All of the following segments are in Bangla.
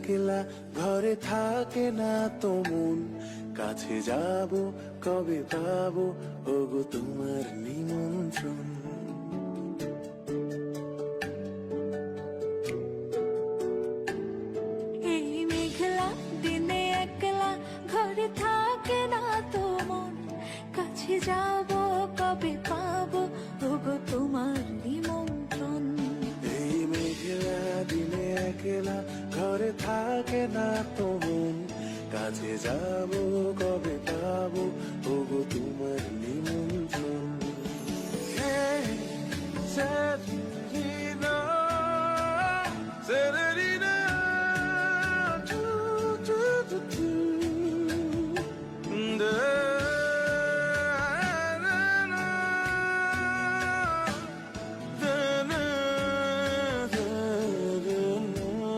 একলা ঘরে থাকে না তো মন, কাছে যাব কবে পাবো ওগো তোমার নিমন্ত্রণ। এই মেঘলা দিনে একলা ঘরে থাকে না তো মন, কাছে যাব কবে পাবো ওগো তোমার নিমন্ত্রণ। এই মেঘলা দিনে একলা ঘরে থাকে না তো মন, কাছে যাব কবে পাবো ওগো তোমার নিমন্ত্রণ। Hey, Serena, Serena, do, do, do, do. Da, na, na, da, na, da, da, na.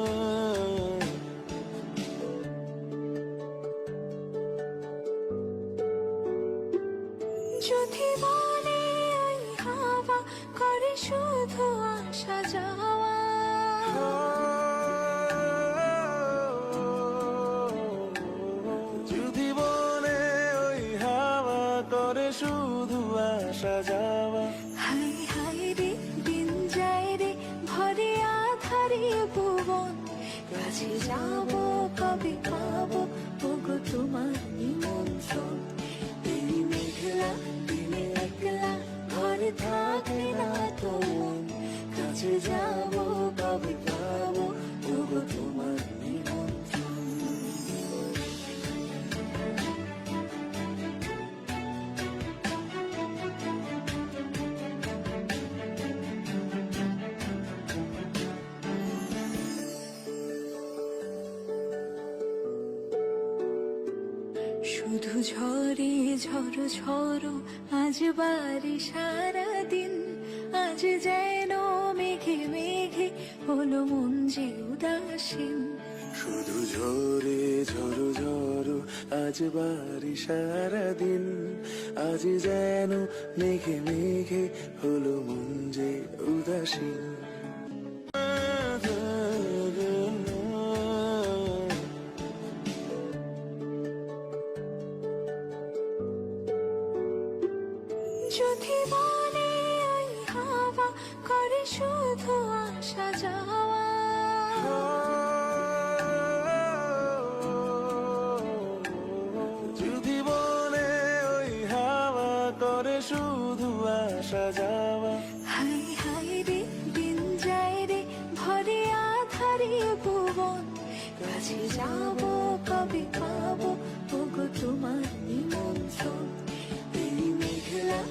যদি বলে ওই হাওয়া করে শুধু আসা যাওয়া, যদি বলে ওই হাওয়া করে শুধু আসা যাওয়া, হাই হাই রে দিন যায় রে ভরে আধারে ভুবন, কাছে যাব কবে পাবো ওগো তোমার নিমন্ত্রণ। এই মেঘলা দিনে একলা ঘরে থাকে না তো মন, কাছে যাব কবে পাবো ওগো তোমার নিমন্ত্রণ। শুধু ঝরে ঝড়ো ঝড়ো আজ বাড়ি সারাদিন, আজ যেন মেঘে মেঘে হলো মন যে উদাসীন। শুধু ঝরে ঝড়ো ঝড়ো আজ বাড়ি সারাদিন, আজ যেন মেঘে মেঘে হলো মন যে উদাসীন। যদি বলে ওই হাওয়া করে শুধু আসা যাওয়া, যদি বলে ওই হাওয়া করে শুধু আসা যাওয়া, হাই হাই রে দিন যায় রে ভরে আধারে ভুবন, কাছে যাব কবে পাবো ওগো তোমার নিমন্ত্রণ। এই মেঘলা